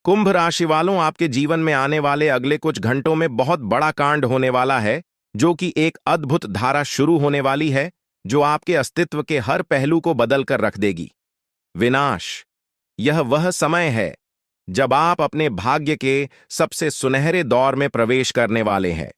कुंभ राशि वालों, आपके जीवन में आने वाले अगले कुछ घंटों में बहुत बड़ा कांड होने वाला है, जो कि एक अद्भुत धारा शुरू होने वाली है, जो आपके अस्तित्व के हर पहलू को बदल कर रख देगी। विनाश। यह वह समय है जब आप अपने भाग्य के सबसे सुनहरे दौर में प्रवेश करने वाले हैं।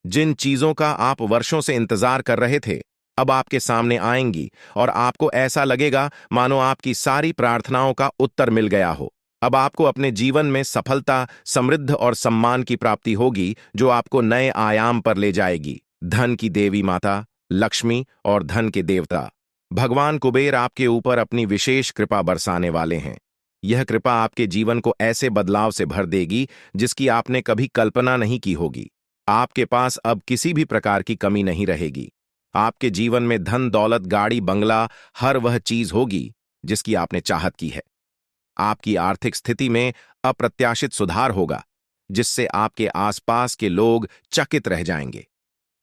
जिन चीजों का आप वर्षों से इंतजार कर रहे थे, अब आपके सामने आएंगी और आपको ऐसा लगेगा मानो आपकी सारी प्रार्थनाओं का उत्तर मिल गया हो। अब आपको अपने जीवन में सफलता, समृद्ध और सम्मान की प्राप्ति होगी, जो आपको नए आयाम पर ले जाएगी। धन की देवी माता लक्ष्मी और धन के देवता भगवान कुबेर आपके ऊपर अपनी विशेष कृपा बरसाने वाले हैं। यह कृपा आपके जीवन को ऐसे बदलाव से भर देगी जिसकी आपने कभी कल्पना नहीं की होगी। आपके पास अब किसी भी प्रकार की कमी नहीं रहेगी। आपके जीवन में धन, दौलत, गाड़ी, बंगला, हर वह चीज होगी जिसकी आपने चाहत की है। आपकी आर्थिक स्थिति में अप्रत्याशित सुधार होगा, जिससे आपके आसपास के लोग चकित रह जाएंगे।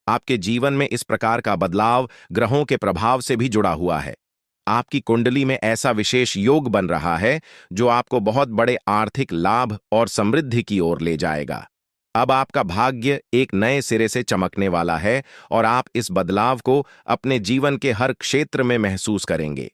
आपके जीवन में इस प्रकार का बदलाव ग्रहों के प्रभाव से भी जुड़ा हुआ है। आपकी कुंडली में ऐसा विशेष योग बन रहा है जो आपको बहुत बड़े आर्थिक लाभ और समृद्धि की ओर ले जाएगा। अब आपका भाग्य एक नए सिरे से चमकने वाला है और आप इस बदलाव को अपने जीवन के हर क्षेत्र में महसूस करेंगे।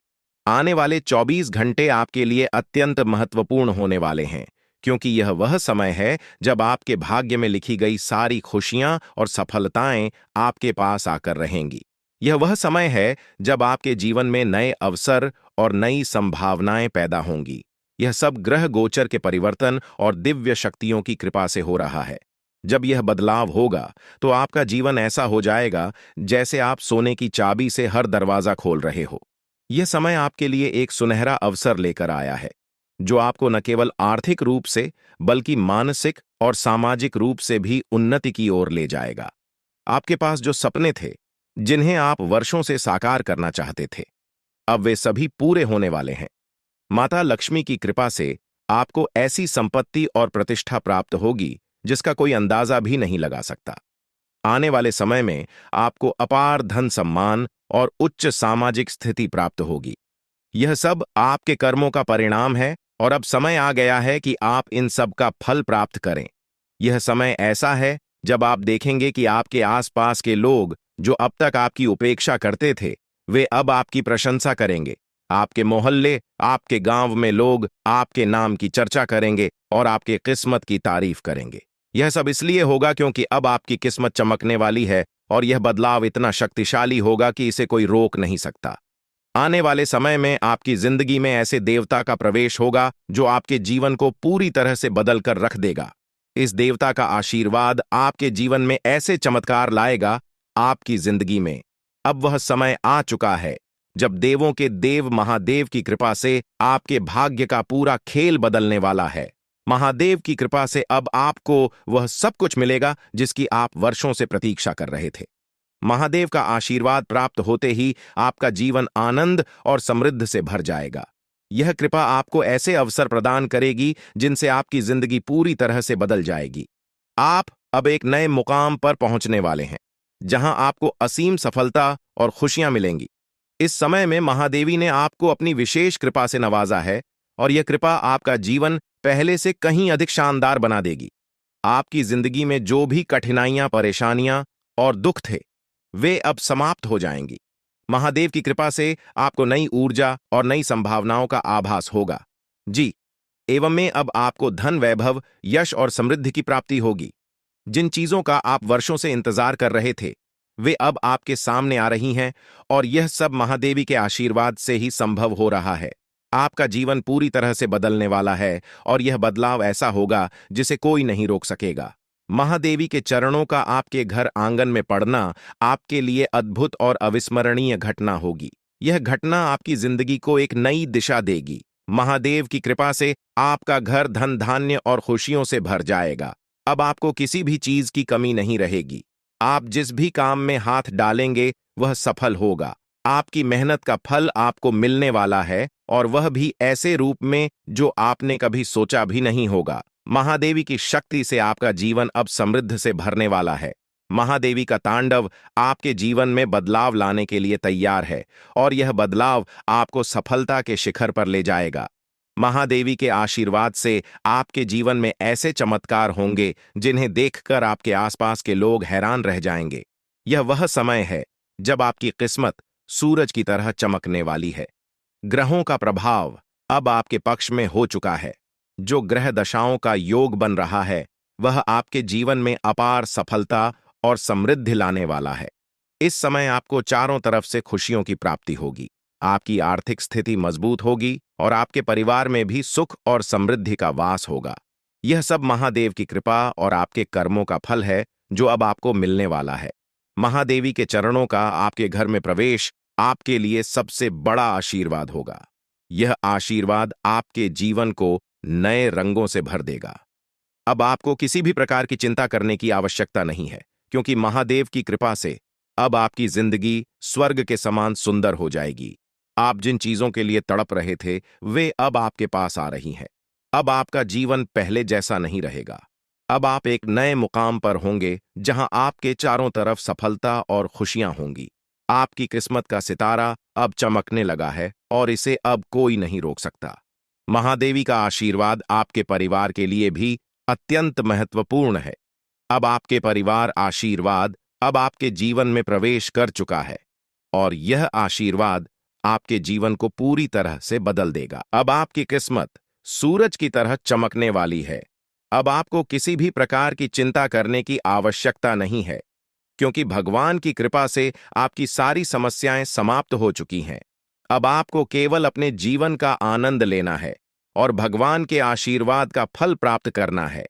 आने वाले 24 घंटे आपके लिए अत्यंत महत्वपूर्ण होने वाले हैं, क्योंकि यह वह समय है जब आपके भाग्य में लिखी गई सारी खुशियां और सफलताएं आपके पास आकर रहेंगी। यह वह समय है जब आपके जीवन में नए अवसर और नई संभावनाएं पैदा होंगी। यह सब ग्रह गोचर के परिवर्तन और दिव्य शक्तियों की कृपा से हो रहा है। जब यह बदलाव होगा तो आपका जीवन ऐसा हो जाएगा जैसे आप सोने की चाबी से हर दरवाजा खोल रहे हो। यह समय आपके लिए एक सुनहरा अवसर लेकर आया है, जो आपको न केवल आर्थिक रूप से बल्कि मानसिक और सामाजिक रूप से भी उन्नति की ओर ले जाएगा। आपके पास जो सपने थे, जिन्हें आप वर्षों से साकार करना चाहते थे, अब वे सभी पूरे होने वाले हैं। माता लक्ष्मी की कृपा से आपको ऐसी संपत्ति और प्रतिष्ठा प्राप्त होगी जिसका कोई अंदाजा भी नहीं लगा सकता। आने वाले समय में आपको अपार धन, सम्मान और उच्च सामाजिक स्थिति प्राप्त होगी। यह सब आपके कर्मों का परिणाम है और अब समय आ गया है कि आप इन सब का फल प्राप्त करें। यह समय ऐसा है जब आप देखेंगे कि आपके आसपास के लोग जो अब तक आपकी उपेक्षा करते थे, वे अब आपकी प्रशंसा करेंगे। आपके मोहल्ले, आपके गांव में लोग आपके नाम की चर्चा करेंगे और आपके किस्मत की तारीफ करेंगे। यह सब इसलिए होगा क्योंकि अब आपकी किस्मत चमकने वाली है और यह बदलाव इतना शक्तिशाली होगा कि इसे कोई रोक नहीं सकता। आने वाले समय में आपकी जिंदगी में ऐसे देवता का प्रवेश होगा जो आपके जीवन को पूरी तरह से बदल कर रख देगा। इस देवता का आशीर्वाद आपके जीवन में ऐसे चमत्कार लाएगा आपकी जिंदगी में। अब वह समय आ चुका है जब देवों के देव महादेव की कृपा से आपके भाग्य का पूरा खेल बदलने वाला है। महादेव की कृपा से अब आपको वह सब कुछ मिलेगा जिसकी आप वर्षों से प्रतीक्षा कर रहे थे। महादेव का आशीर्वाद प्राप्त होते ही आपका जीवन आनंद और समृद्ध से भर जाएगा। यह कृपा आपको ऐसे अवसर प्रदान करेगी जिनसे आपकी जिंदगी पूरी तरह से बदल जाएगी। आप अब एक नए मुकाम पर पहुंचने वाले हैं, जहां आपको असीम सफलता और खुशियां मिलेंगी। इस समय में महादेवी ने आपको अपनी विशेष कृपा से नवाजा है और यह कृपा आपका जीवन पहले से कहीं अधिक शानदार बना देगी। आपकी जिंदगी में जो भी कठिनाइयां, परेशानियां और दुख थे, वे अब समाप्त हो जाएंगी। महादेव की कृपा से आपको नई ऊर्जा और नई संभावनाओं का आभास होगा। जी, एवं में अब आपको धन, वैभव, यश और समृद्धि की प्राप्ति होगी। जिन चीजों का आप वर्षों से इंतजार कर रहे थे, वे अब आपके सामने आ रही हैं और यह सब महादेवी के आशीर्वाद से ही संभव हो रहा है। आपका जीवन पूरी तरह से बदलने वाला है और यह बदलाव ऐसा होगा जिसे कोई नहीं रोक सकेगा। महादेवी के चरणों का आपके घर आंगन में पड़ना आपके लिए अद्भुत और अविस्मरणीय घटना होगी। यह घटना आपकी जिंदगी को एक नई दिशा देगी। महादेव की कृपा से आपका घर धन, धान्य और खुशियों से भर जाएगा। अब आपको किसी भी चीज की कमी नहीं रहेगी। आप जिस भी काम में हाथ डालेंगे वह सफल होगा। आपकी मेहनत का फल आपको मिलने वाला है और वह भी ऐसे रूप में जो आपने कभी सोचा भी नहीं होगा। महादेवी की शक्ति से आपका जीवन अब समृद्ध से भरने वाला है। महादेवी का तांडव आपके जीवन में बदलाव लाने के लिए तैयार है और यह बदलाव आपको सफलता के शिखर पर ले जाएगा। महादेवी के आशीर्वाद से आपके जीवन में ऐसे चमत्कार होंगे जिन्हें देखकर आपके आसपास के लोग हैरान रह जाएंगे। यह वह समय है जब आपकी किस्मत सूरज की तरह चमकने वाली है। ग्रहों का प्रभाव अब आपके पक्ष में हो चुका है। जो ग्रह दशाओं का योग बन रहा है वह आपके जीवन में अपार सफलता और समृद्धि लाने वाला है। इस समय आपको चारों तरफ से खुशियों की प्राप्ति होगी। आपकी आर्थिक स्थिति मजबूत होगी और आपके परिवार में भी सुख और समृद्धि का वास होगा। यह सब महादेव की कृपा और आपके कर्मों का फल है जो अब आपको मिलने वाला है। महादेवी के चरणों का आपके घर में प्रवेश आपके लिए सबसे बड़ा आशीर्वाद होगा। यह आशीर्वाद आपके जीवन को नए रंगों से भर देगा। अब आपको किसी भी प्रकार की चिंता करने की आवश्यकता नहीं है, क्योंकि महादेव की कृपा से अब आपकी जिंदगी स्वर्ग के समान सुंदर हो जाएगी। आप जिन चीजों के लिए तड़प रहे थे वे अब आपके पास आ रही हैं। अब आपका जीवन पहले जैसा नहीं रहेगा। अब आप एक नए मुकाम पर होंगे जहां आपके चारों तरफ सफलता और खुशियां होंगी। आपकी किस्मत का सितारा अब चमकने लगा है और इसे अब कोई नहीं रोक सकता। महादेवी का आशीर्वाद आपके परिवार के लिए भी अत्यंत महत्वपूर्ण है। अब आपके परिवार आशीर्वाद अब आपके जीवन में प्रवेश कर चुका है और यह आशीर्वाद आपके जीवन को पूरी तरह से बदल देगा। अब आपकी किस्मत सूरज की तरह चमकने वाली है। अब आपको किसी भी प्रकार की चिंता करने की आवश्यकता नहीं है, क्योंकि भगवान की कृपा से आपकी सारी समस्याएं समाप्त हो चुकी हैं। अब आपको केवल अपने जीवन का आनंद लेना है और भगवान के आशीर्वाद का फल प्राप्त करना है।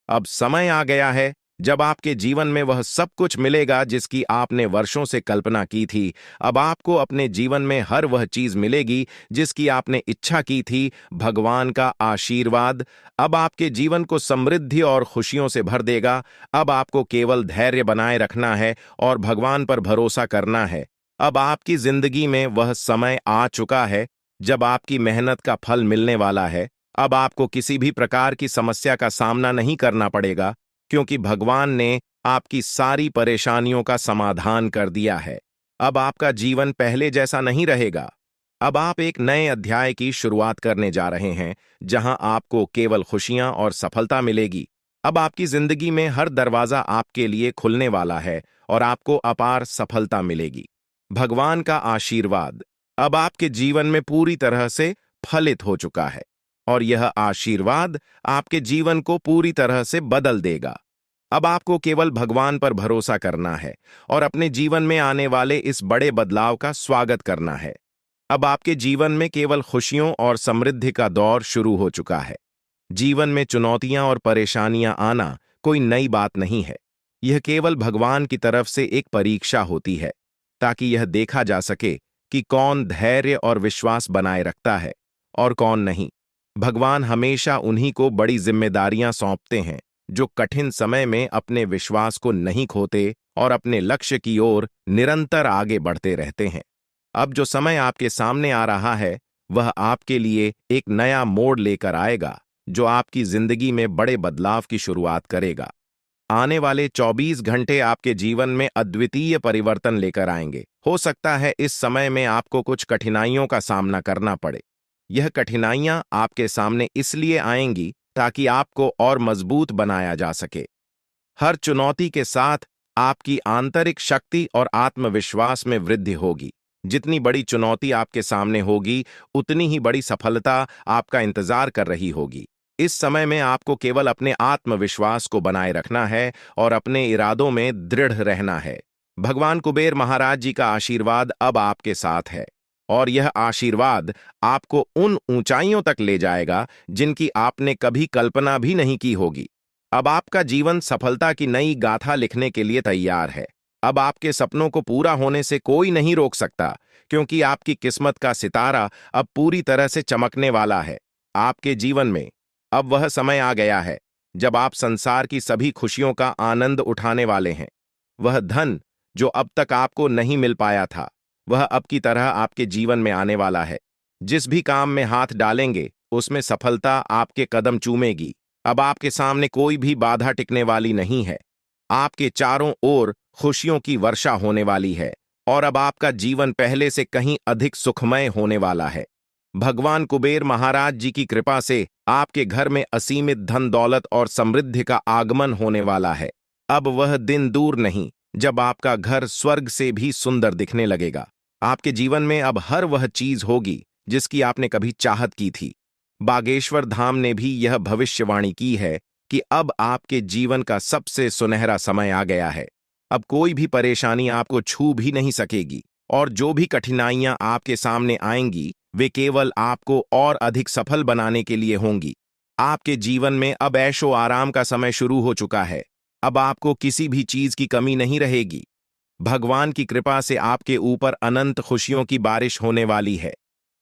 अब समय आ गया है जब आपके जीवन में वह सब कुछ मिलेगा जिसकी आपने वर्षों से कल्पना की थी। अब आपको अपने जीवन में हर वह चीज मिलेगी जिसकी आपने इच्छा की थी। भगवान का आशीर्वाद अब आपके जीवन को समृद्धि और खुशियों से भर देगा। अब आपको केवल धैर्य बनाए रखना है और भगवान पर भरोसा करना है। अब आपकी जिंदगी में वह समय आ चुका है जब आपकी मेहनत का फल मिलने वाला है। अब आपको किसी भी प्रकार की समस्या का सामना नहीं करना पड़ेगा, क्योंकि भगवान ने आपकी सारी परेशानियों का समाधान कर दिया है। अब आपका जीवन पहले जैसा नहीं रहेगा। अब आप एक नए अध्याय की शुरुआत करने जा रहे हैं, जहां आपको केवल खुशियां और सफलता मिलेगी। अब आपकी जिंदगी में हर दरवाजा आपके लिए खुलने वाला है और आपको अपार सफलता मिलेगी। भगवान का आशीर्वाद अब आपके जीवन में पूरी तरह से फलित हो चुका है और यह आशीर्वाद आपके जीवन को पूरी तरह से बदल देगा। अब आपको केवल भगवान पर भरोसा करना है और अपने जीवन में आने वाले इस बड़े बदलाव का स्वागत करना है। अब आपके जीवन में केवल खुशियों और समृद्धि का दौर शुरू हो चुका है। जीवन में चुनौतियां और परेशानियां आना कोई नई बात नहीं है। यह केवल भगवान की तरफ से एक परीक्षा होती है, ताकि यह देखा जा सके कि कौन धैर्य और विश्वास बनाए रखता है और कौन नहीं। भगवान हमेशा उन्हीं को बड़ी जिम्मेदारियां सौंपते हैं जो कठिन समय में अपने विश्वास को नहीं खोते और अपने लक्ष्य की ओर निरंतर आगे बढ़ते रहते हैं। अब जो समय आपके सामने आ रहा है वह आपके लिए एक नया मोड़ लेकर आएगा, जो आपकी जिंदगी में बड़े बदलाव की शुरुआत करेगा। आने वाले 24 घंटे आपके जीवन में अद्वितीय परिवर्तन लेकर आएंगे। हो सकता है इस समय में आपको कुछ कठिनाइयों का सामना करना पड़े। यह कठिनाइयां आपके सामने इसलिए आएंगी ताकि आपको और मजबूत बनाया जा सके। हर चुनौती के साथ आपकी आंतरिक शक्ति और आत्मविश्वास में वृद्धि होगी। जितनी बड़ी चुनौती आपके सामने होगी, उतनी ही बड़ी सफलता आपका इंतजार कर रही होगी। इस समय में आपको केवल अपने आत्मविश्वास को बनाए रखना है और अपने इरादों में दृढ़ रहना है। भगवान कुबेर महाराज जी का आशीर्वाद अब आपके साथ है और यह आशीर्वाद आपको उन ऊंचाइयों तक ले जाएगा जिनकी आपने कभी कल्पना भी नहीं की होगी। अब आपका जीवन सफलता की नई गाथा लिखने के लिए तैयार है। अब आपके सपनों को पूरा होने से कोई नहीं रोक सकता, क्योंकि आपकी किस्मत का सितारा अब पूरी तरह से चमकने वाला है। आपके जीवन में अब वह समय आ गया है जब आप संसार की सभी खुशियों का आनंद उठाने वाले हैं। वह धन जो अब तक आपको नहीं मिल पाया था, वह अब की तरह आपके जीवन में आने वाला है। जिस भी काम में हाथ डालेंगे उसमें सफलता आपके कदम चूमेगी। अब आपके सामने कोई भी बाधा टिकने वाली नहीं है। आपके चारों ओर खुशियों की वर्षा होने वाली है और अब आपका जीवन पहले से कहीं अधिक सुखमय होने वाला है। भगवान कुबेर महाराज जी की कृपा से आपके घर में असीमित धन दौलत और समृद्धि का आगमन होने वाला है। अब वह दिन दूर नहीं जब आपका घर स्वर्ग से भी सुंदर दिखने लगेगा। आपके जीवन में अब हर वह चीज होगी जिसकी आपने कभी चाहत की थी। बागेश्वर धाम ने भी यह भविष्यवाणी की है कि अब आपके जीवन का सबसे सुनहरा समय आ गया है। अब कोई भी परेशानी आपको छू भी नहीं सकेगी और जो भी कठिनाइयां आपके सामने आएंगी वे केवल आपको और अधिक सफल बनाने के लिए होंगी। आपके जीवन में अब ऐशो आराम का समय शुरू हो चुका है। अब आपको किसी भी चीज की कमी नहीं रहेगी। भगवान की कृपा से आपके ऊपर अनंत खुशियों की बारिश होने वाली है।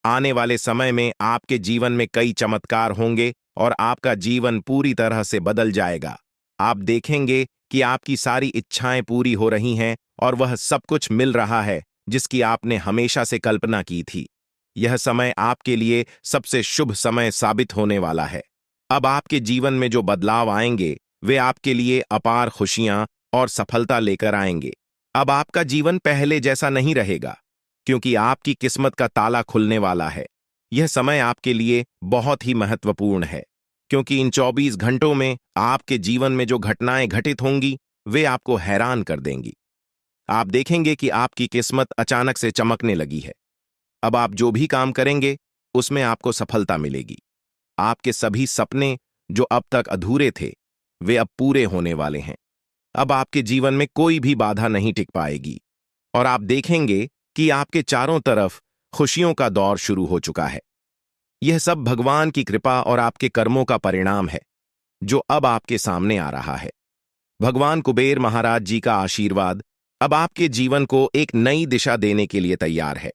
आने वाले समय में आपके जीवन में कई चमत्कार होंगे और आपका जीवन पूरी तरह से बदल जाएगा। आप देखेंगे कि आपकी सारी इच्छाएं पूरी हो रही हैं और वह सब कुछ मिल रहा है जिसकी आपने हमेशा से कल्पना की थी। यह समय आपके लिए सबसे शुभ समय साबित होने वाला है। अब आपके जीवन में जो बदलाव आएंगे वे आपके लिए अपार खुशियां और सफलता लेकर आएंगे। अब आपका जीवन पहले जैसा नहीं रहेगा क्योंकि आपकी किस्मत का ताला खुलने वाला है। यह समय आपके लिए बहुत ही महत्वपूर्ण है क्योंकि इन 24 घंटों में आपके जीवन में जो घटनाएं घटित होंगी वे आपको हैरान कर देंगी। आप देखेंगे कि आपकी किस्मत अचानक से चमकने लगी है। अब आप जो भी काम करेंगे उसमें आपको सफलता मिलेगी। आपके सभी सपने जो अब तक अधूरे थे वे अब पूरे होने वाले हैं। अब आपके जीवन में कोई भी बाधा नहीं टिक पाएगी और आप देखेंगे कि आपके चारों तरफ खुशियों का दौर शुरू हो चुका है। यह सब भगवान की कृपा और आपके कर्मों का परिणाम है जो अब आपके सामने आ रहा है। भगवान कुबेर महाराज जी का आशीर्वाद अब आपके जीवन को एक नई दिशा देने के लिए तैयार है।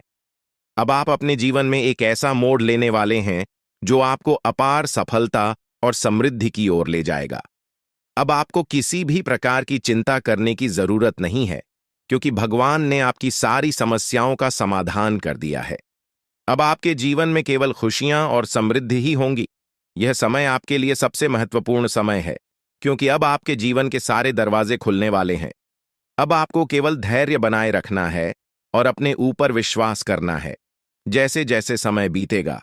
अब आप अपने जीवन में एक ऐसा मोड़ लेने वाले हैं जो आपको अपार सफलता और समृद्धि की ओर ले जाएगा। अब आपको किसी भी प्रकार की चिंता करने की जरूरत नहीं है क्योंकि भगवान ने आपकी सारी समस्याओं का समाधान कर दिया है। अब आपके जीवन में केवल खुशियां और समृद्धि ही होंगी। यह समय आपके लिए सबसे महत्वपूर्ण समय है क्योंकि अब आपके जीवन के सारे दरवाजे खुलने वाले हैं। अब आपको केवल धैर्य बनाए रखना है और अपने ऊपर विश्वास करना है। जैसे जैसे समय बीतेगा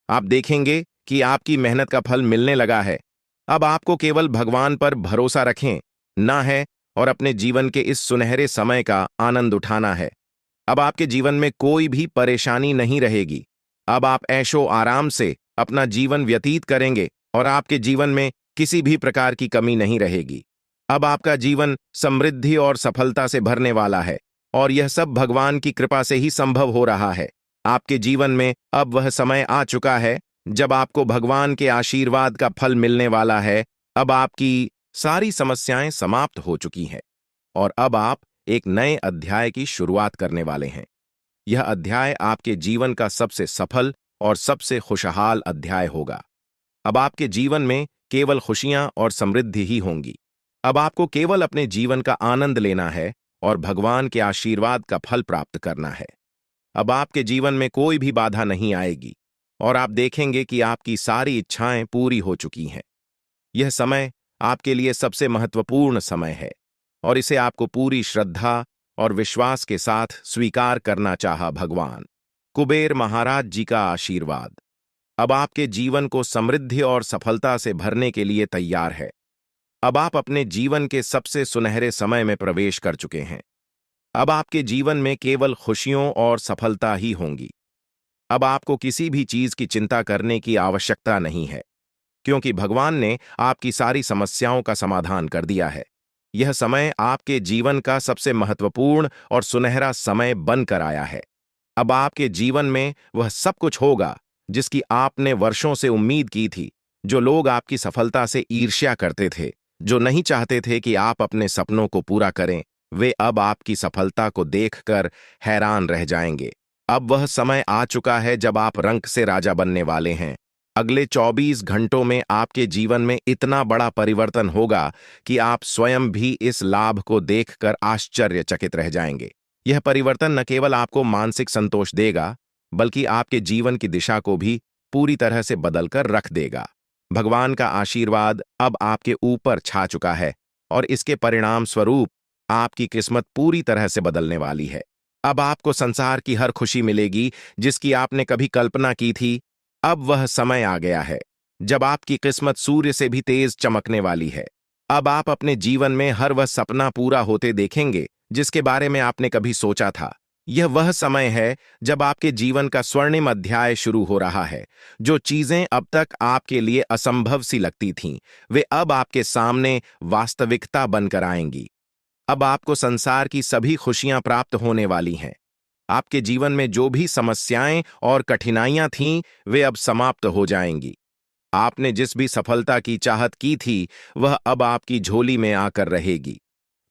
आप देखेंगे कि आपकी मेहनत का फल मिलने लगा है। अब आपको केवल भगवान पर भरोसा रखें ना है और अपने जीवन के इस सुनहरे समय का आनंद उठाना है। अब आपके जीवन में कोई भी परेशानी नहीं रहेगी। अब आप ऐशो आराम से अपना जीवन व्यतीत करेंगे और आपके जीवन में किसी भी प्रकार की कमी नहीं रहेगी। अब आपका जीवन समृद्धि और सफलता से भरने वाला है और यह सब भगवान की कृपा से ही संभव हो रहा है। आपके जीवन में अब वह समय आ चुका है जब आपको भगवान के आशीर्वाद का फल मिलने वाला है। अब आपकी सारी समस्याएं समाप्त हो चुकी हैं और अब आप एक नए अध्याय की शुरुआत करने वाले हैं। यह अध्याय आपके जीवन का सबसे सफल और सबसे खुशहाल अध्याय होगा। अब आपके जीवन में केवल खुशियां और समृद्धि ही होंगी। अब आपको केवल अपने जीवन का आनंद लेना है और भगवान के आशीर्वाद का फल प्राप्त करना है। अब आपके जीवन में कोई भी बाधा नहीं आएगी और आप देखेंगे कि आपकी सारी इच्छाएं पूरी हो चुकी हैं। यह समय आपके लिए सबसे महत्वपूर्ण समय है और इसे आपको पूरी श्रद्धा और विश्वास के साथ स्वीकार करना चाहा। भगवान कुबेर महाराज जी का आशीर्वाद अब आपके जीवन को समृद्धि और सफलता से भरने के लिए तैयार है। अब आप अपने जीवन के सबसे सुनहरे समय में प्रवेश कर चुके हैं। अब आपके जीवन में केवल खुशियों और सफलता ही होंगी। अब आपको किसी भी चीज की चिंता करने की आवश्यकता नहीं है क्योंकि भगवान ने आपकी सारी समस्याओं का समाधान कर दिया है। यह समय आपके जीवन का सबसे महत्वपूर्ण और सुनहरा समय बनकर आया है। अब आपके जीवन में वह सब कुछ होगा जिसकी आपने वर्षों से उम्मीद की थी। जो लोग आपकी सफलता से ईर्ष्या करते थे, जो नहीं चाहते थे कि आप अपने सपनों को पूरा करें, वे अब आपकी सफलता को देखकर हैरान रह जाएंगे। अब वह समय आ चुका है जब आप रंक से राजा बनने वाले हैं। अगले 24 घंटों में आपके जीवन में इतना बड़ा परिवर्तन होगा कि आप स्वयं भी इस लाभ को देखकर आश्चर्यचकित रह जाएंगे। यह परिवर्तन न केवल आपको मानसिक संतोष देगा बल्कि आपके जीवन की दिशा को भी पूरी तरह से बदलकर रख देगा। भगवान का आशीर्वाद अब आपके ऊपर छा चुका है और इसके परिणाम स्वरूप आपकी किस्मत पूरी तरह से बदलने वाली है। अब आपको संसार की हर खुशी मिलेगी जिसकी आपने कभी कल्पना की थी। अब वह समय आ गया है जब आपकी किस्मत सूर्य से भी तेज चमकने वाली है। अब आप अपने जीवन में हर वह सपना पूरा होते देखेंगे जिसके बारे में आपने कभी सोचा था। यह वह समय है जब आपके जीवन का स्वर्णिम अध्याय शुरू हो रहा है। जो चीजें अब तक आपके लिए असंभव सी लगती थीं, वे अब आपके सामने वास्तविकता बनकर आएंगी। अब आपको संसार की सभी खुशियां प्राप्त होने वाली हैं। आपके जीवन में जो भी समस्याएं और कठिनाइयां थीं, वे अब समाप्त हो जाएंगी। आपने जिस भी सफलता की चाहत की थी, वह अब आपकी झोली में आकर रहेगी।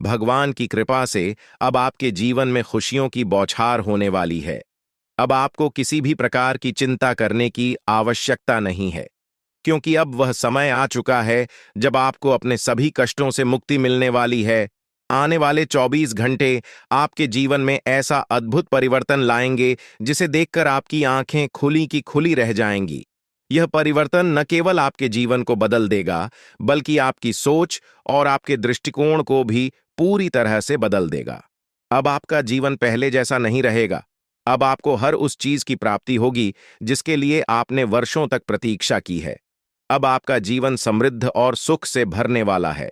भगवान की कृपा से अब आपके जीवन में खुशियों की बौछार होने वाली है। अब आपको किसी भी प्रकार की चिंता करने की आवश्यकता नहीं है, क्योंकि अब वह समय आ चुका है जब आपको अपने सभी कष्टों से मुक्ति मिलने वाली है। आने वाले 24 घंटे आपके जीवन में ऐसा अद्भुत परिवर्तन लाएंगे जिसे देखकर आपकी आंखें खुली की खुली रह जाएंगी। यह परिवर्तन न केवल आपके जीवन को बदल देगा, बल्कि आपकी सोच और आपके दृष्टिकोण को भी पूरी तरह से बदल देगा। अब आपका जीवन पहले जैसा नहीं रहेगा। अब आपको हर उस चीज की प्राप्ति होगी जिसके लिए आपने वर्षों तक प्रतीक्षा की है। अब आपका जीवन समृद्ध और सुख से भरने वाला है।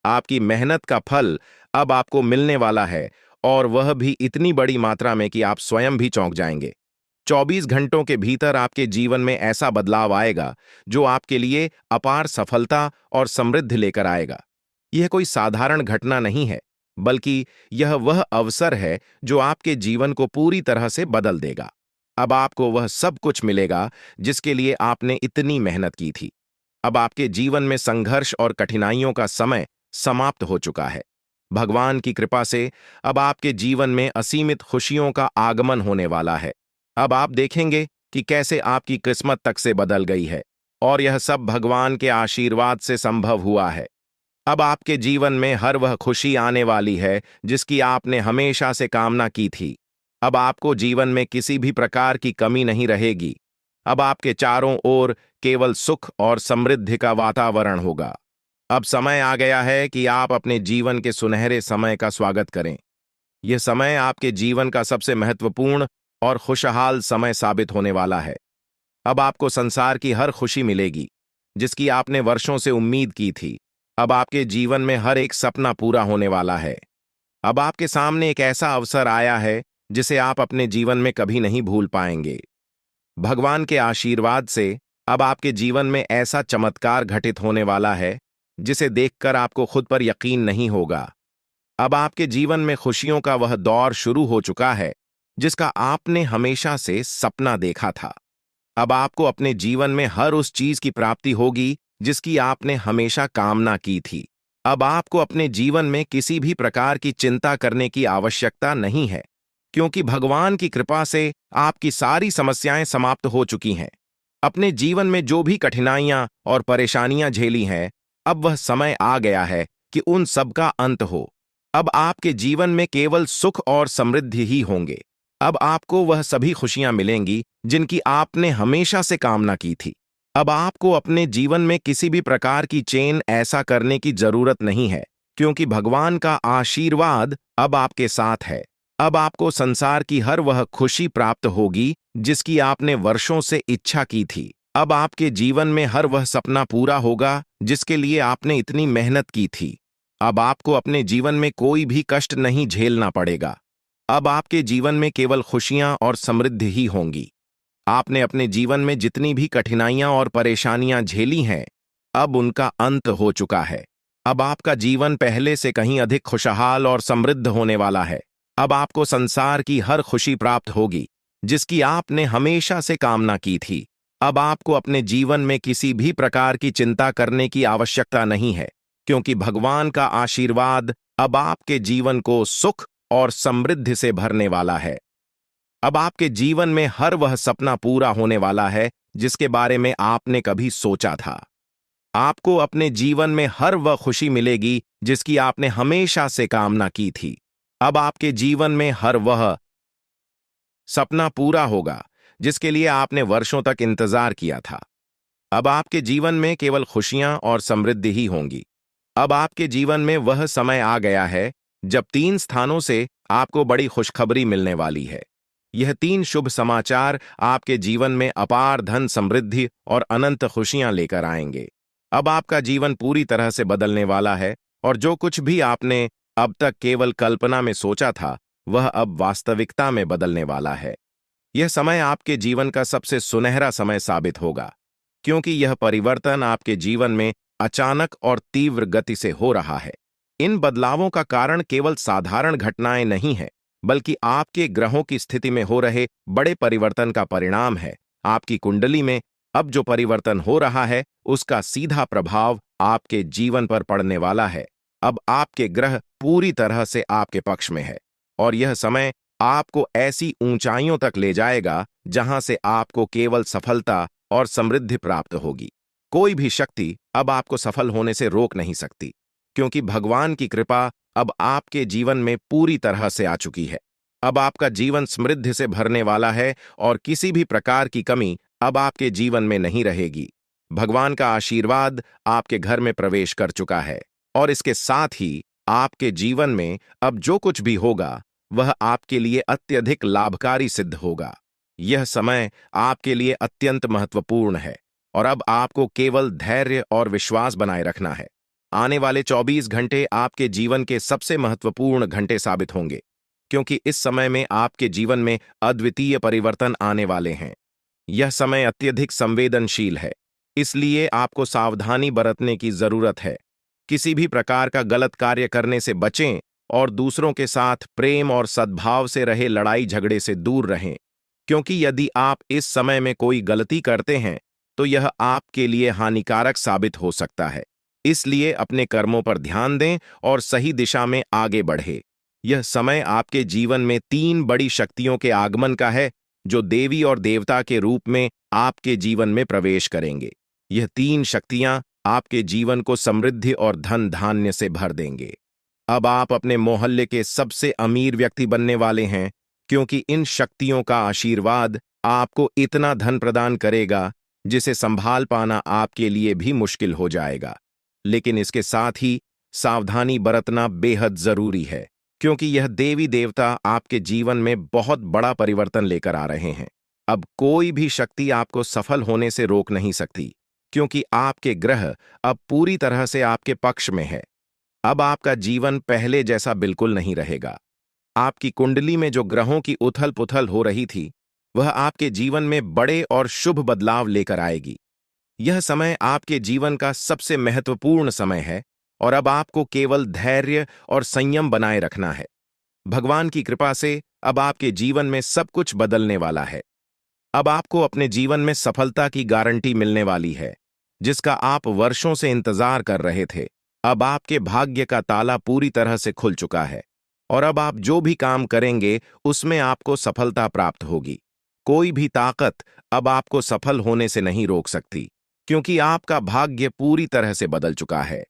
आपकी मेहनत का फल अब आपको मिलने वाला है, और वह भी इतनी बड़ी मात्रा में कि आप स्वयं भी चौंक जाएंगे। 24 घंटों के भीतर आपके जीवन में ऐसा बदलाव आएगा जो आपके लिए अपार सफलता और समृद्धि लेकर आएगा। यह कोई साधारण घटना नहीं है, बल्कि यह वह अवसर है जो आपके जीवन को पूरी तरह से बदल देगा। अब आपको वह सब कुछ मिलेगा जिसके लिए आपने इतनी मेहनत की थी। अब आपके जीवन में संघर्ष और कठिनाइयों का समय समाप्त हो चुका है। भगवान की कृपा से अब आपके जीवन में असीमित खुशियों का आगमन होने वाला है। अब आप देखेंगे कि कैसे आपकी किस्मत तक से बदल गई है, और यह सब भगवान के आशीर्वाद से संभव हुआ है। अब आपके जीवन में हर वह खुशी आने वाली है जिसकी आपने हमेशा से कामना की थी। अब आपको जीवन में किसी भी प्रकार की कमी नहीं रहेगी। अब आपके चारों ओर केवल सुख और समृद्धि का वातावरण होगा। अब समय आ गया है कि आप अपने जीवन के सुनहरे समय का स्वागत करें। यह समय आपके जीवन का सबसे महत्वपूर्ण और खुशहाल समय साबित होने वाला है। अब आपको संसार की हर खुशी मिलेगी जिसकी आपने वर्षों से उम्मीद की थी। अब आपके जीवन में हर एक सपना पूरा होने वाला है। अब आपके सामने एक ऐसा अवसर आया है जिसे आप अपने जीवन में कभी नहीं भूल पाएंगे। भगवान के आशीर्वाद से अब आपके जीवन में ऐसा चमत्कार घटित होने वाला है जिसे देखकर आपको खुद पर यकीन नहीं होगा। अब आपके जीवन में खुशियों का वह दौर शुरू हो चुका है जिसका आपने हमेशा से सपना देखा था। अब आपको अपने जीवन में हर उस चीज की प्राप्ति होगी जिसकी आपने हमेशा कामना की थी। अब आपको अपने जीवन में किसी भी प्रकार की चिंता करने की आवश्यकता नहीं है, क्योंकि भगवान की कृपा से आपकी सारी समस्याएं समाप्त हो चुकी हैं। अपने जीवन में जो भी कठिनाइयां और परेशानियां झेली हैं, अब वह समय आ गया है कि उन सब का अंत हो। अब आपके जीवन में केवल सुख और समृद्धि ही होंगे। अब आपको वह सभी खुशियां मिलेंगी जिनकी आपने हमेशा से कामना की थी। अब आपको अपने जीवन में किसी भी प्रकार की चेन ऐसा करने की जरूरत नहीं है, क्योंकि भगवान का आशीर्वाद अब आपके साथ है। अब आपको संसार की हर वह खुशी प्राप्त होगी जिसकी आपने वर्षों से इच्छा की थी। अब आपके जीवन में हर वह सपना पूरा होगा जिसके लिए आपने इतनी मेहनत की थी। अब आपको अपने जीवन में कोई भी कष्ट नहीं झेलना पड़ेगा। अब आपके जीवन में केवल खुशियां और समृद्धि ही होंगी। आपने अपने जीवन में जितनी भी कठिनाइयां और परेशानियां झेली हैं, अब उनका अंत हो चुका है। अब आपका जीवन पहले से कहीं अधिक खुशहाल और समृद्ध होने वाला है। अब आपको संसार की हर खुशी प्राप्त होगी जिसकी आपने हमेशा से कामना की थी। अब आपको अपने जीवन में किसी भी प्रकार की चिंता करने की आवश्यकता नहीं है, क्योंकि भगवान का आशीर्वाद अब आपके जीवन को सुख और समृद्धि से भरने वाला है। अब आपके जीवन में हर वह सपना पूरा होने वाला है जिसके बारे में आपने कभी सोचा था। आपको अपने जीवन में हर वह खुशी मिलेगी जिसकी आपने हमेशा से कामना की थी। अब आपके जीवन में हर वह सपना पूरा होगा जिसके लिए आपने वर्षों तक इंतजार किया था। अब आपके जीवन में केवल खुशियां और समृद्धि ही होंगी। अब आपके जीवन में वह समय आ गया है जब 3 स्थानों से आपको बड़ी खुशखबरी मिलने वाली है। यह 3 शुभ समाचार आपके जीवन में अपार धन समृद्धि और अनंत खुशियां लेकर आएंगे। अब आपका जीवन पूरी तरह से बदलने वाला है और जो कुछ भी आपने अब तक केवल कल्पना में सोचा था, वह अब वास्तविकता में बदलने वाला है। यह समय आपके जीवन का सबसे सुनहरा समय साबित होगा, क्योंकि यह परिवर्तन आपके जीवन में अचानक और तीव्र गति से हो रहा है। इन बदलावों का कारण केवल साधारण घटनाएं नहीं है, बल्कि आपके ग्रहों की स्थिति में हो रहे बड़े परिवर्तन का परिणाम है। आपकी कुंडली में अब जो परिवर्तन हो रहा है, उसका सीधा प्रभाव आपके जीवन पर पड़ने वाला है। अब आपके ग्रह पूरी तरह से आपके पक्ष में है और यह समय आपको ऐसी ऊंचाइयों तक ले जाएगा जहां से आपको केवल सफलता और समृद्धि प्राप्त होगी। कोई भी शक्ति अब आपको सफल होने से रोक नहीं सकती, क्योंकि भगवान की कृपा अब आपके जीवन में पूरी तरह से आ चुकी है। अब आपका जीवन समृद्धि से भरने वाला है और किसी भी प्रकार की कमी अब आपके जीवन में नहीं रहेगी। भगवान का आशीर्वाद आपके घर में प्रवेश कर चुका है और इसके साथ ही आपके जीवन में अब जो कुछ भी होगा, वह आपके लिए अत्यधिक लाभकारी सिद्ध होगा। यह समय आपके लिए अत्यंत महत्वपूर्ण है और अब आपको केवल धैर्य और विश्वास बनाए रखना है। आने वाले 24 घंटे आपके जीवन के सबसे महत्वपूर्ण घंटे साबित होंगे, क्योंकि इस समय में आपके जीवन में अद्वितीय परिवर्तन आने वाले हैं। यह समय अत्यधिक संवेदनशील है, इसलिए आपको सावधानी बरतने की जरूरत है। किसी भी प्रकार का गलत कार्य करने से बचें और दूसरों के साथ प्रेम और सद्भाव से रहे लड़ाई झगड़े से दूर रहें, क्योंकि यदि आप इस समय में कोई गलती करते हैं तो यह आपके लिए हानिकारक साबित हो सकता है। इसलिए अपने कर्मों पर ध्यान दें और सही दिशा में आगे बढ़े। यह समय आपके जीवन में 3 बड़ी शक्तियों के आगमन का है, जो देवी और देवता के रूप में आपके जीवन में प्रवेश करेंगे। यह 3 शक्तियां आपके जीवन को समृद्धि और धन धान्य से भर देंगे। अब आप अपने मोहल्ले के सबसे अमीर व्यक्ति बनने वाले हैं, क्योंकि इन शक्तियों का आशीर्वाद आपको इतना धन प्रदान करेगा जिसे संभाल पाना आपके लिए भी मुश्किल हो जाएगा। लेकिन इसके साथ ही सावधानी बरतना बेहद जरूरी है, क्योंकि यह देवी देवता आपके जीवन में बहुत बड़ा परिवर्तन लेकर आ रहे हैं। अब कोई भी शक्ति आपको सफल होने से रोक नहीं सकती, क्योंकि आपके ग्रह अब पूरी तरह से आपके पक्ष में है। अब आपका जीवन पहले जैसा बिल्कुल नहीं रहेगा। आपकी कुंडली में जो ग्रहों की उथल पुथल हो रही थी, वह आपके जीवन में बड़े और शुभ बदलाव लेकर आएगी। यह समय आपके जीवन का सबसे महत्वपूर्ण समय है और अब आपको केवल धैर्य और संयम बनाए रखना है। भगवान की कृपा से अब आपके जीवन में सब कुछ बदलने वाला है। अब आपको अपने जीवन में सफलता की गारंटी मिलने वाली है, जिसका आप वर्षों से इंतजार कर रहे थे। अब आपके भाग्य का ताला पूरी तरह से खुल चुका है और अब आप जो भी काम करेंगे उसमें आपको सफलता प्राप्त होगी। कोई भी ताकत अब आपको सफल होने से नहीं रोक सकती, क्योंकि आपका भाग्य पूरी तरह से बदल चुका है।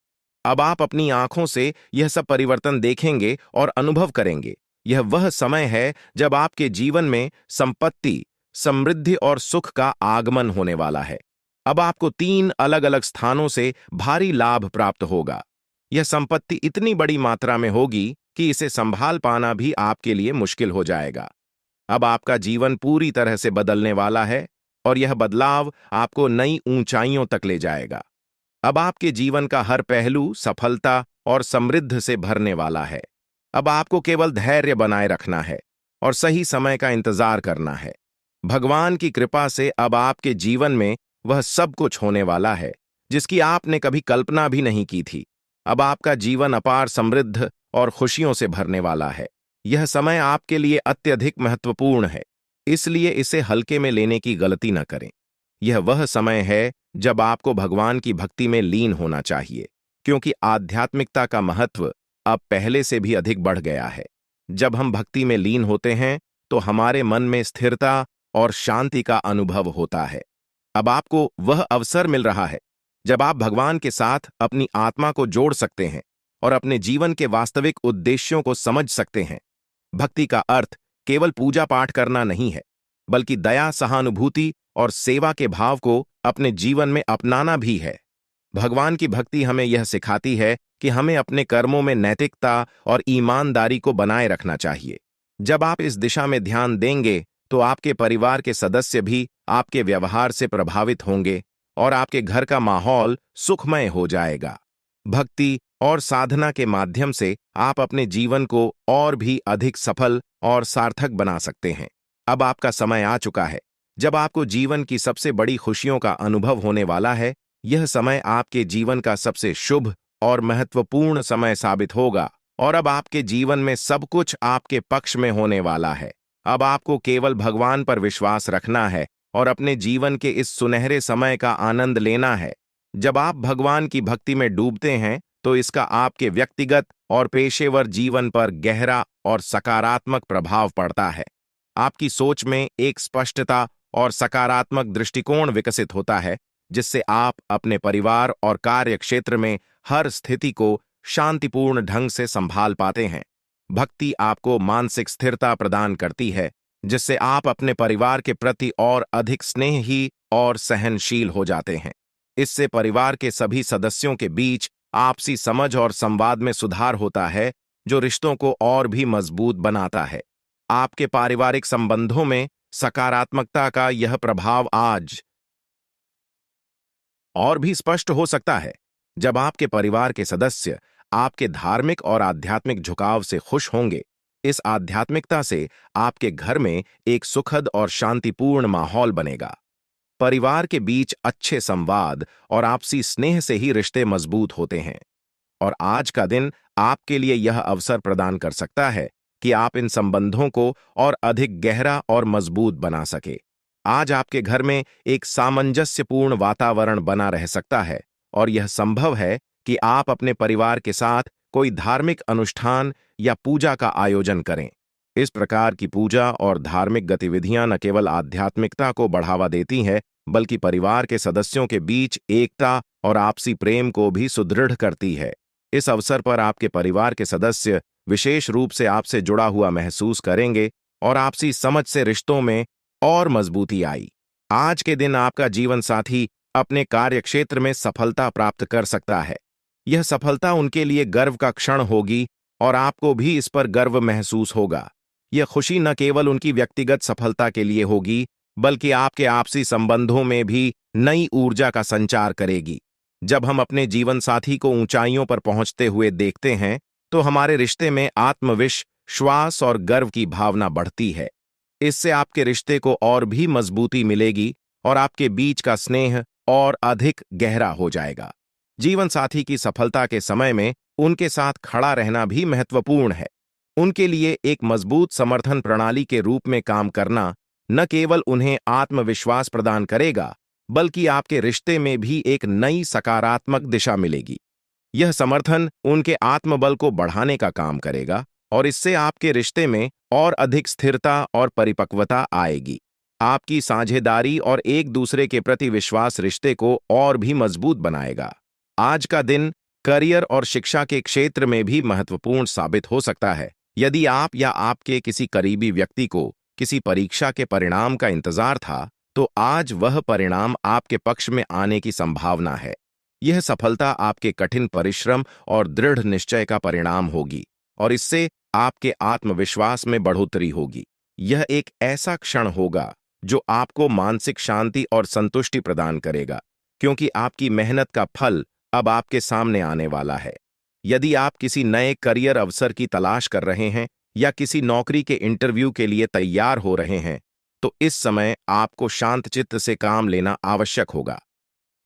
अब आप अपनी आंखों से यह सब परिवर्तन देखेंगे और अनुभव करेंगे। यह वह समय है जब आपके जीवन में संपत्ति, समृद्धि और सुख का आगमन होने वाला है। अब आपको 3 अलग अलग स्थानों से भारी लाभ प्राप्त होगा। यह संपत्ति इतनी बड़ी मात्रा में होगी कि इसे संभाल पाना भी आपके लिए मुश्किल हो जाएगा। अब आपका जीवन पूरी तरह से बदलने वाला है और यह बदलाव आपको नई ऊंचाइयों तक ले जाएगा। अब आपके जीवन का हर पहलू सफलता और समृद्धि से भरने वाला है। अब आपको केवल धैर्य बनाए रखना है और सही समय का इंतजार करना है। भगवान की कृपा से अब आपके जीवन में वह सब कुछ होने वाला है जिसकी आपने कभी कल्पना भी नहीं की थी। अब आपका जीवन अपार समृद्ध और खुशियों से भरने वाला है। यह समय आपके लिए अत्यधिक महत्वपूर्ण है, इसलिए इसे हल्के में लेने की गलती न करें। यह वह समय है जब आपको भगवान की भक्ति में लीन होना चाहिए, क्योंकि आध्यात्मिकता का महत्व अब पहले से भी अधिक बढ़ गया है। जब हम भक्ति में लीन होते हैं तो हमारे मन में स्थिरता और शांति का अनुभव होता है। अब आपको वह अवसर मिल रहा है जब आप भगवान के साथ अपनी आत्मा को जोड़ सकते हैं और अपने जीवन के वास्तविक उद्देश्यों को समझ सकते हैं। भक्ति का अर्थ केवल पूजा पाठ करना नहीं है, बल्कि दया, सहानुभूति और सेवा के भाव को अपने जीवन में अपनाना भी है। भगवान की भक्ति हमें यह सिखाती है कि हमें अपने कर्मों में नैतिकता और ईमानदारी को बनाए रखना चाहिए। जब आप इस दिशा में ध्यान देंगे तो आपके परिवार के सदस्य भी आपके व्यवहार से प्रभावित होंगे और आपके घर का माहौल सुखमय हो जाएगा। भक्ति और साधना के माध्यम से आप अपने जीवन को और भी अधिक सफल और सार्थक बना सकते हैं। अब आपका समय आ चुका है जब आपको जीवन की सबसे बड़ी खुशियों का अनुभव होने वाला है। यह समय आपके जीवन का सबसे शुभ और महत्वपूर्ण समय साबित होगा और अब आपके जीवन में सब कुछ आपके पक्ष में होने वाला है। अब आपको केवल भगवान पर विश्वास रखना है और अपने जीवन के इस सुनहरे समय का आनंद लेना है। जब आप भगवान की भक्ति में डूबते हैं तो इसका आपके व्यक्तिगत और पेशेवर जीवन पर गहरा और सकारात्मक प्रभाव पड़ता है। आपकी सोच में एक स्पष्टता और सकारात्मक दृष्टिकोण विकसित होता है, जिससे आप अपने परिवार और कार्य क्षेत्र में हर स्थिति को शांतिपूर्ण ढंग से संभाल पाते हैं। भक्ति आपको मानसिक स्थिरता प्रदान करती है, जिससे आप अपने परिवार के प्रति और अधिक स्नेही और सहनशील हो जाते हैं। इससे परिवार के सभी सदस्यों के बीच आपसी समझ और संवाद में सुधार होता है, जो रिश्तों को और भी मजबूत बनाता है। आपके पारिवारिक संबंधों में सकारात्मकता का यह प्रभाव आज और भी स्पष्ट हो सकता है जब आपके परिवार के सदस्य आपके धार्मिक और आध्यात्मिक झुकाव से खुश होंगे। इस आध्यात्मिकता से आपके घर में एक सुखद और शांतिपूर्ण माहौल बनेगा। परिवार के बीच अच्छे संवाद और आपसी स्नेह से ही रिश्ते मजबूत होते हैं और आज का दिन आपके लिए यह अवसर प्रदान कर सकता है कि आप इन संबंधों को और अधिक गहरा और मजबूत बना सके। आज आपके घर में एक सामंजस्यपूर्ण वातावरण बना रह सकता है और यह संभव है कि आप अपने परिवार के साथ कोई धार्मिक अनुष्ठान या पूजा का आयोजन करें। इस प्रकार की पूजा और धार्मिक गतिविधियां न केवल आध्यात्मिकता को बढ़ावा देती हैं, बल्कि परिवार के सदस्यों के बीच एकता और आपसी प्रेम को भी सुदृढ़ करती है। इस अवसर पर आपके परिवार के सदस्य विशेष रूप से आपसे जुड़ा हुआ महसूस करेंगे और आपसी समझ से रिश्तों में और मजबूती आई। आज के दिन आपका जीवन साथी अपने कार्यक्षेत्र में सफलता प्राप्त कर सकता है। यह सफलता उनके लिए गर्व का क्षण होगी और आपको भी इस पर गर्व महसूस होगा। यह खुशी न केवल उनकी व्यक्तिगत सफलता के लिए होगी, बल्कि आपके आपसी संबंधों में भी नई ऊर्जा का संचार करेगी। जब हम अपने जीवन साथी को ऊंचाइयों पर पहुंचते हुए देखते हैं, तो हमारे रिश्ते में आत्मविश्वास और गर्व की भावना बढ़ती है। इससे आपके रिश्ते को और भी मजबूती मिलेगी और आपके बीच का स्नेह और अधिक गहरा हो जाएगा। जीवन साथी की सफलता के समय में उनके साथ खड़ा रहना भी महत्वपूर्ण है। उनके लिए एक मजबूत समर्थन प्रणाली के रूप में काम करना न केवल उन्हें आत्मविश्वास प्रदान करेगा, बल्कि आपके रिश्ते में भी एक नई सकारात्मक दिशा मिलेगी। यह समर्थन उनके आत्मबल को बढ़ाने का काम करेगा और इससे आपके रिश्ते में और अधिक स्थिरता और परिपक्वता आएगी। आपकी साझेदारी और एक दूसरे के प्रति विश्वास रिश्ते को और भी मजबूत बनाएगा। आज का दिन करियर और शिक्षा के क्षेत्र में भी महत्वपूर्ण साबित हो सकता है। यदि आप या आपके किसी करीबी व्यक्ति को किसी परीक्षा के परिणाम का इंतजार था, तो आज वह परिणाम आपके पक्ष में आने की संभावना है। यह सफलता आपके कठिन परिश्रम और दृढ़ निश्चय का परिणाम होगी और इससे आपके आत्मविश्वास में बढ़ोतरी होगी। यह एक ऐसा क्षण होगा जो आपको मानसिक शांति और संतुष्टि प्रदान करेगा, क्योंकि आपकी मेहनत का फल अब आपके सामने आने वाला है। यदि आप किसी नए करियर अवसर की तलाश कर रहे हैं या किसी नौकरी के इंटरव्यू के लिए तैयार हो रहे हैं, तो इस समय आपको शांतचित्त से काम लेना आवश्यक होगा।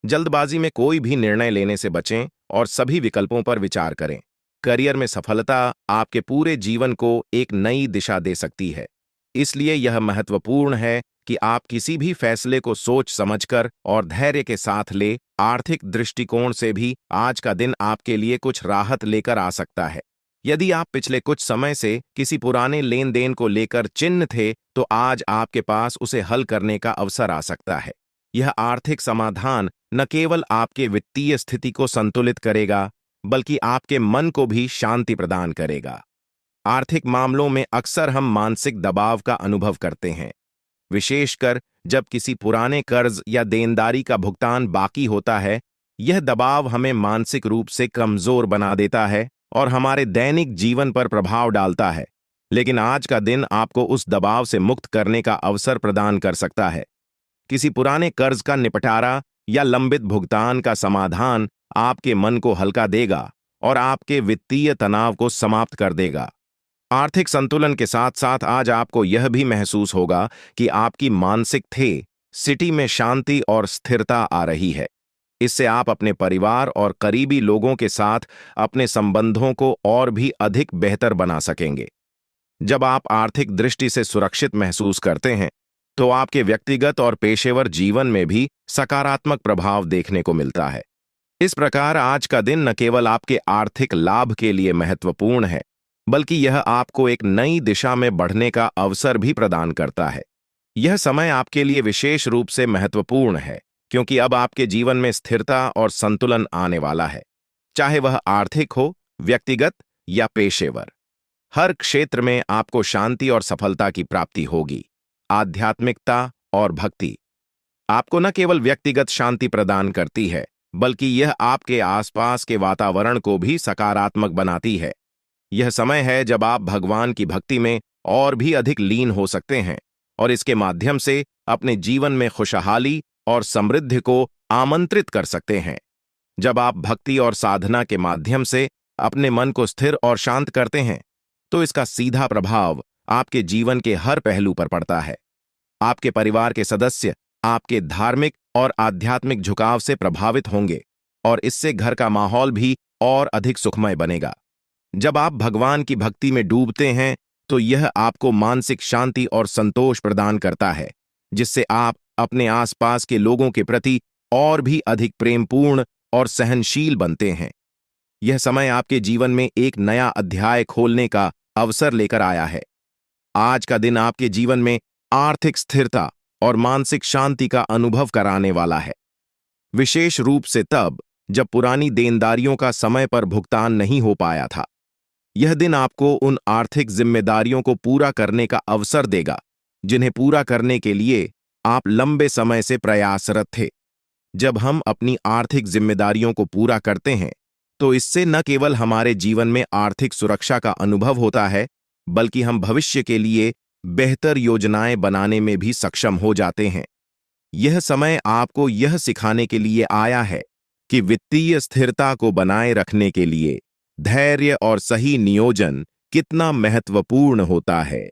जल्दबाजी में कोई भी निर्णय लेने से बचें और सभी विकल्पों पर विचार करें। करियर में सफलता आपके पूरे जीवन को एक नई दिशा दे सकती है। इसलिए यह महत्वपूर्ण है कि आप किसी भी फैसले को सोच समझकर और धैर्य के साथ ले। आर्थिक दृष्टिकोण से भी आज का दिन आपके लिए कुछ राहत लेकर आ सकता है। यदि आप पिछले कुछ समय से किसी पुराने लेन देन को लेकर चिंतित थे, तो आज आपके पास उसे हल करने का अवसर आ सकता है। यह आर्थिक समाधान न केवल आपके वित्तीय स्थिति को संतुलित करेगा, बल्कि आपके मन को भी शांति प्रदान करेगा। आर्थिक मामलों में अक्सर हम मानसिक दबाव का अनुभव करते हैं, विशेषकर जब किसी पुराने कर्ज या देनदारी का भुगतान बाकी होता है। यह दबाव हमें मानसिक रूप से कमजोर बना देता है और हमारे दैनिक जीवन पर प्रभाव डालता है। लेकिन आज का दिन आपको उस दबाव से मुक्त करने का अवसर प्रदान कर सकता है। किसी पुराने कर्ज का निपटारा या लंबित भुगतान का समाधान आपके मन को हल्का देगा और आपके वित्तीय तनाव को समाप्त कर देगा। आर्थिक संतुलन के साथ साथ आज आपको यह भी महसूस होगा कि आपकी मानसिक स्थिति में शांति और स्थिरता आ रही है। इससे आप अपने परिवार और करीबी लोगों के साथ अपने संबंधों को और भी अधिक बेहतर बना सकेंगे। जब आप आर्थिक दृष्टि से सुरक्षित महसूस करते हैं, तो आपके व्यक्तिगत और पेशेवर जीवन में भी सकारात्मक प्रभाव देखने को मिलता है। इस प्रकार आज का दिन न केवल आपके आर्थिक लाभ के लिए महत्वपूर्ण है, बल्कि यह आपको एक नई दिशा में बढ़ने का अवसर भी प्रदान करता है। यह समय आपके लिए विशेष रूप से महत्वपूर्ण है, क्योंकि अब आपके जीवन में स्थिरता और संतुलन आने वाला है। चाहे वह आर्थिक हो, व्यक्तिगत या पेशेवर, हर क्षेत्र में आपको शांति और सफलता की प्राप्ति होगी। आध्यात्मिकता और भक्ति आपको न केवल व्यक्तिगत शांति प्रदान करती है, बल्कि यह आपके आसपास के वातावरण को भी सकारात्मक बनाती है। यह समय है जब आप भगवान की भक्ति में और भी अधिक लीन हो सकते हैं और इसके माध्यम से अपने जीवन में खुशहाली और समृद्धि को आमंत्रित कर सकते हैं। जब आप भक्ति और साधना के माध्यम से अपने मन को स्थिर और शांत करते हैं, तो इसका सीधा प्रभाव आपके जीवन के हर पहलू पर पड़ता है। आपके परिवार के सदस्य आपके धार्मिक और आध्यात्मिक झुकाव से प्रभावित होंगे और इससे घर का माहौल भी और अधिक सुखमय बनेगा। जब आप भगवान की भक्ति में डूबते हैं, तो यह आपको मानसिक शांति और संतोष प्रदान करता है, जिससे आप अपने आसपास के लोगों के प्रति और भी अधिक प्रेमपूर्ण और सहनशील बनते हैं। यह समय आपके जीवन में एक नया अध्याय खोलने का अवसर लेकर आया है। आज का दिन आपके जीवन में आर्थिक स्थिरता और मानसिक शांति का अनुभव कराने वाला है, विशेष रूप से तब जब पुरानी देनदारियों का समय पर भुगतान नहीं हो पाया था। यह दिन आपको उन आर्थिक जिम्मेदारियों को पूरा करने का अवसर देगा, जिन्हें पूरा करने के लिए आप लंबे समय से प्रयासरत थे। जब हम अपनी आर्थिक जिम्मेदारियों को पूरा करते हैं, तो इससे न केवल हमारे जीवन में आर्थिक सुरक्षा का अनुभव होता है, बल्कि हम भविष्य के लिए बेहतर योजनाएं बनाने में भी सक्षम हो जाते हैं। यह समय आपको यह सिखाने के लिए आया है कि वित्तीय स्थिरता को बनाए रखने के लिए धैर्य और सही नियोजन कितना महत्वपूर्ण होता है।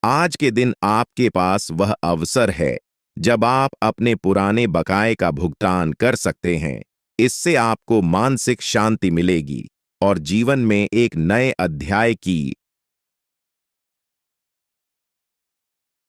आज के दिन आपके पास वह अवसर है जब आप अपने पुराने बकाये का भुगतान कर सकते हैं। इससे आपको मानसिक शांति मिलेगी और जीवन में एक नए अध्याय की